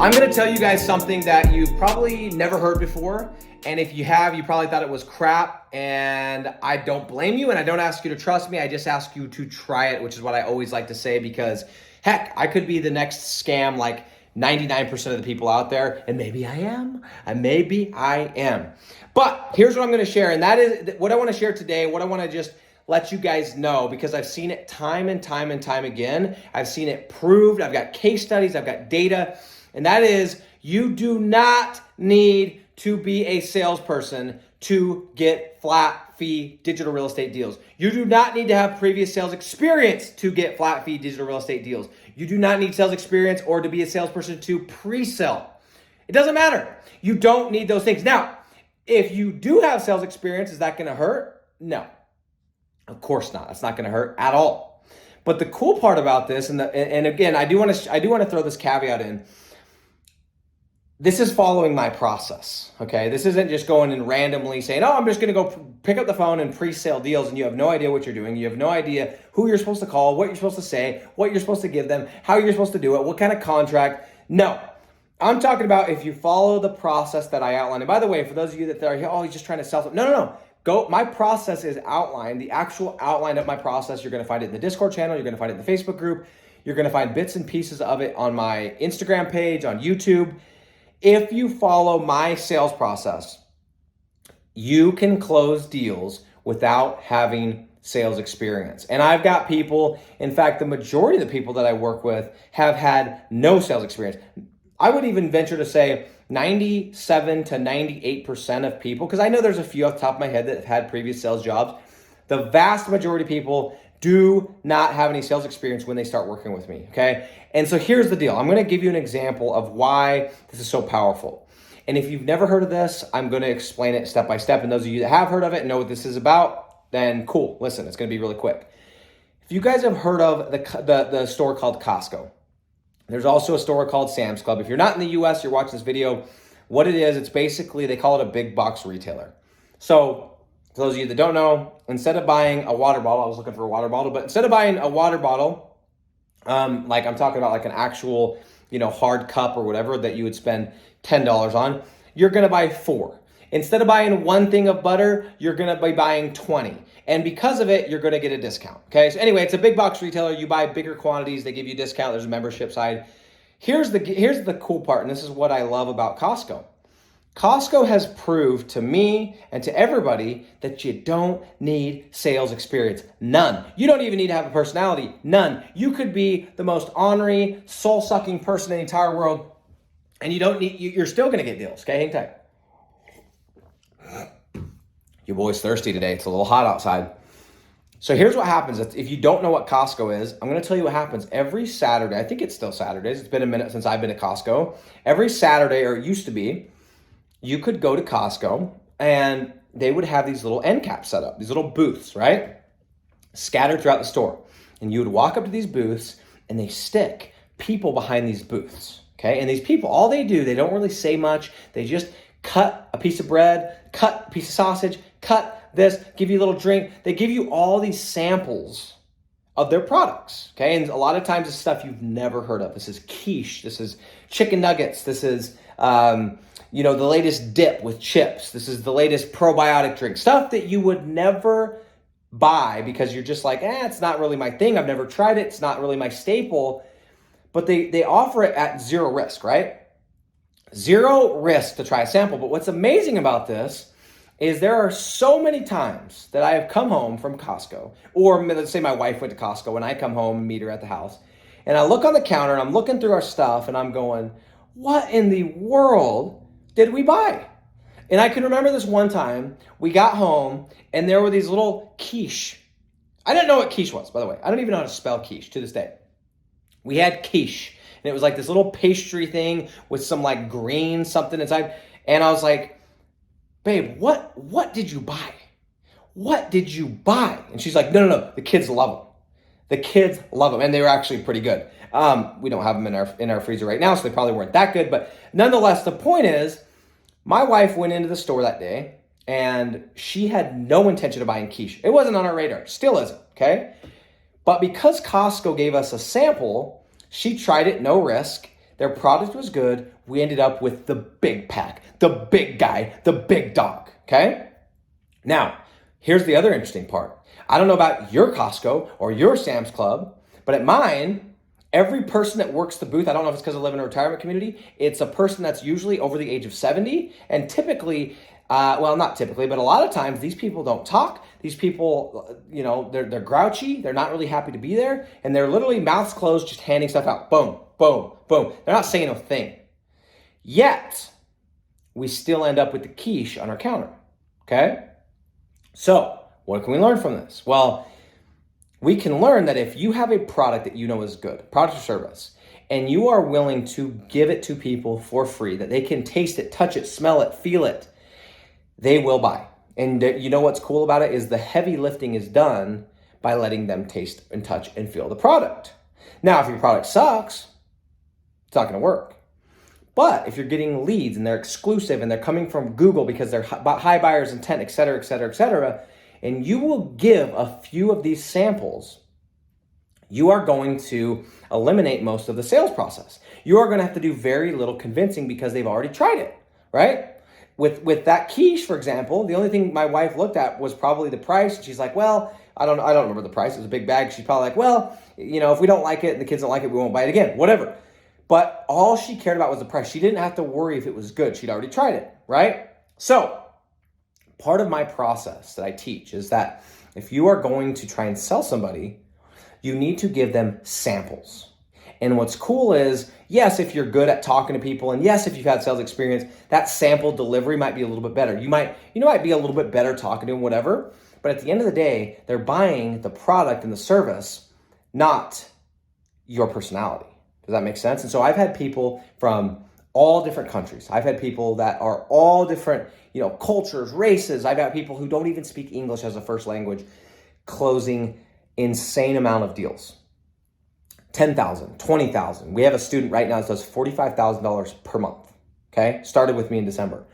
I'm going to tell you guys something that you've probably never heard before. And if you have, you probably thought it was crap. And I don't blame you. And I don't ask you to trust me. I just ask you to try it, which is what I always like to say, because heck, I could be the next scam like 99% of the people out there. And maybe I am. Maybe I am. But here's what I'm going to share. And that is what I want to share today. What I want to just let you guys know, because I've seen it time and time and time again. I've seen it proved. I've got case studies. I've got data. And that is, you do not need to be a salesperson to get flat fee digital real estate deals. You do not need to have previous sales experience to get flat fee digital real estate deals. You do not need sales experience or to be a salesperson to pre-sell. It doesn't matter. You don't need those things. Now, if you do have sales experience, is that going to hurt? No, of course not. It's not going to hurt at all. But the cool part about this, and again, I do want to throw this caveat in. This is following my process, okay? This isn't just going and randomly saying, oh, I'm just gonna go pick up the phone and pre-sale deals, and you have no idea what you're doing. You have no idea who you're supposed to call, what you're supposed to say, what you're supposed to give them, how you're supposed to do it, what kind of contract. No, I'm talking about if you follow the process that I outlined. And by the way, for those of you that are here, oh, he's just trying to sell something. No. Go. My process is outlined. The actual outline of my process, you're gonna find it in the Discord channel, you're gonna find it in the Facebook group, you're gonna find bits and pieces of it on my Instagram page, on YouTube. If you follow my sales process, you can close deals without having sales experience. And I've got people, in fact, the majority of the people that I work with have had no sales experience. I would even venture to say 97 to 98% of people, because I know there's a few off the top of my head that have had previous sales jobs. The vast majority of people do not have any sales experience when they start working with me, okay? And so here's the deal. I'm gonna give you an example of why this is so powerful. And if you've never heard of this, I'm gonna explain it step by step. And those of you that have heard of it and know what this is about, then cool, listen, it's gonna be really quick. If you guys have heard of the store called Costco, there's also a store called Sam's Club. If you're not in the US, you're watching this video, what it is, it's basically, they call it a big box retailer. So, for those of you that don't know, instead of buying a water bottle, I was looking for a water bottle, but instead of buying a water bottle, like I'm talking about like an actual, hard cup or whatever that you would spend $10 on, you're gonna buy 4. Instead of buying 1 thing of butter, you're gonna be buying 20. And because of it, you're gonna get a discount, okay? So anyway, it's a big box retailer. You buy bigger quantities, they give you a discount, there's a membership side. Here's the cool part, and this is what I love about Costco. Costco has proved to me and to everybody that you don't need sales experience. None. You don't even need to have a personality. None. You could be the most ornery, soul-sucking person in the entire world, and you're still gonna get deals, okay? Hang tight. Your boy's thirsty today. It's a little hot outside. So here's what happens. If you don't know what Costco is, I'm gonna tell you what happens. Every Saturday, I think it's still Saturdays, it's been a minute since I've been to Costco. Every Saturday, or it used to be, you could go to Costco and they would have these little end caps set up, these little booths, right? Scattered throughout the store. And you would walk up to these booths and they stick people behind these booths, okay? And these people, all they do, they don't really say much. They just cut a piece of bread, cut a piece of sausage, cut this, give you a little drink. They give you all these samples of their products, okay? And a lot of times it's stuff you've never heard of. This is quiche, this is chicken nuggets, this is, the latest dip with chips. This is the latest probiotic drink. Stuff that you would never buy because you're just like, it's not really my thing. I've never tried it. It's not really my staple. But they offer it at zero risk, right? Zero risk to try a sample. But what's amazing about this is there are so many times that I have come home from Costco, or let's say my wife went to Costco and I come home and meet her at the house. And I look on the counter and I'm looking through our stuff and I'm going, what in the world did we buy? And I can remember this one time we got home and there were these little quiche. I didn't know what quiche was, by the way. I don't even know how to spell quiche to this day. We had quiche and it was like this little pastry thing with some like green something inside. And I was like, babe, what did you buy? What did you buy? And she's like, no, the kids love them. The kids love them, and they were actually pretty good. We don't have them in our freezer right now, so they probably weren't that good. But nonetheless, the point is, my wife went into the store that day, and she had no intention of buying quiche. It wasn't on our radar. Still isn't, okay? But because Costco gave us a sample, she tried it, no risk. Their product was good. We ended up with the big pack, the big guy, the big dog, okay? Now, here's the other interesting part. I don't know about your Costco or your Sam's Club, but at mine, every person that works the booth, I don't know if it's because I live in a retirement community, it's a person that's usually over the age of 70, and typically, well, not typically, but a lot of times these people don't talk. These people, you know, they're grouchy. They're not really happy to be there, and they're literally mouths closed, just handing stuff out. Boom, boom, boom. They're not saying a thing. Yet, we still end up with the quiche on our counter, okay? So, what can we learn from this? Well, we can learn that if you have a product that you know is good, product or service, and you are willing to give it to people for free, that they can taste it, touch it, smell it, feel it, they will buy. And you know what's cool about it is the heavy lifting is done by letting them taste and touch and feel the product. Now, if your product sucks, it's not going to work. But if you're getting leads and they're exclusive and they're coming from Google because they're high buyer's intent, et cetera, et cetera, et cetera, and you will give a few of these samples, you are going to eliminate most of the sales process. You are going to have to do very little convincing because they've already tried it, right? With that quiche, for example, the only thing my wife looked at was probably the price. She's like, well, I don't remember the price. It was a big bag. She's probably like, well, you know, if we don't like it and the kids don't like it, we won't buy it again, whatever. But all she cared about was the price. She didn't have to worry if it was good. She'd already tried it, right? So part of my process that I teach is that if you are going to try and sell somebody, you need to give them samples. And what's cool is, yes, if you're good at talking to people, and yes, if you've had sales experience, that sample delivery might be a little bit better. You might be a little bit better talking to them, whatever. But at the end of the day, they're buying the product and the service, not your personality. Does that make sense? And so I've had people from all different countries. I've had people that are all different, cultures, races. I've had people who don't even speak English as a first language, closing insane amount of deals. 10,000, 20,000. We have a student right now that does $45,000 per month. Okay. Started with me in December.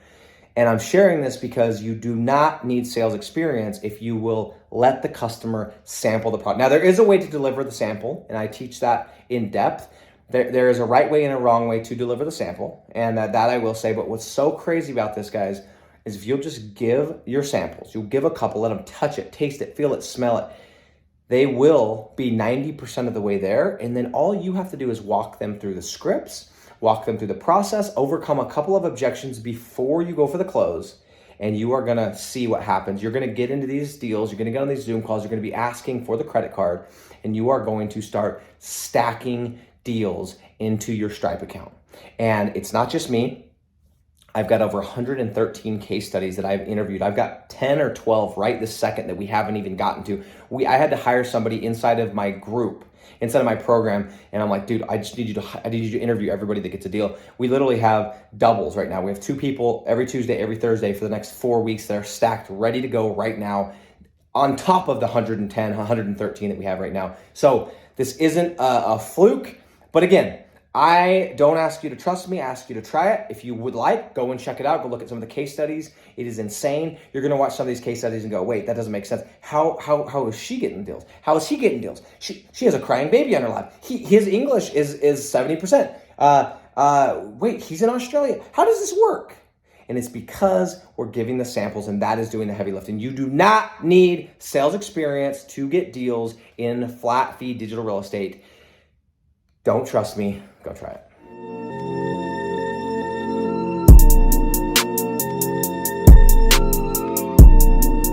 And I'm sharing this because you do not need sales experience if you will let the customer sample the product. Now, there is a way to deliver the sample, and I teach that in depth. There is a right way and a wrong way to deliver the sample, and that I will say. But what's so crazy about this, guys, is if you'll just give your samples, you'll give a couple, let them touch it, taste it, feel it, smell it, they will be 90% of the way there. And then all you have to do is walk them through the scripts, walk them through the process, overcome a couple of objections before you go for the close, and you are gonna see what happens. You're gonna get into these deals, you're gonna get on these Zoom calls, you're gonna be asking for the credit card, and you are going to start stacking deals into your Stripe account. And it's not just me. I've got over 113 case studies that I've interviewed. I've got 10 or 12 right this second that we haven't even gotten to. I had to hire somebody inside of my group, inside of my program, and I'm like, dude, I need you to interview everybody that gets a deal. We literally have doubles right now. We have 2 people every Tuesday, every Thursday for the next 4 weeks that are stacked, ready to go right now, on top of the 110, 113 that we have right now. So this isn't a fluke. But again, I don't ask you to trust me. I ask you to try it. If you would like, go and check it out. Go look at some of the case studies. It is insane. You're going to watch some of these case studies and go, wait, that doesn't make sense. How is she getting deals? How is he getting deals? She has a crying baby on her lap. His English is 70%. Wait, he's in Australia. How does this work? And it's because we're giving the samples, and that is doing the heavy lifting. You do not need sales experience to get deals in flat fee digital real estate. Don't trust me, go try it.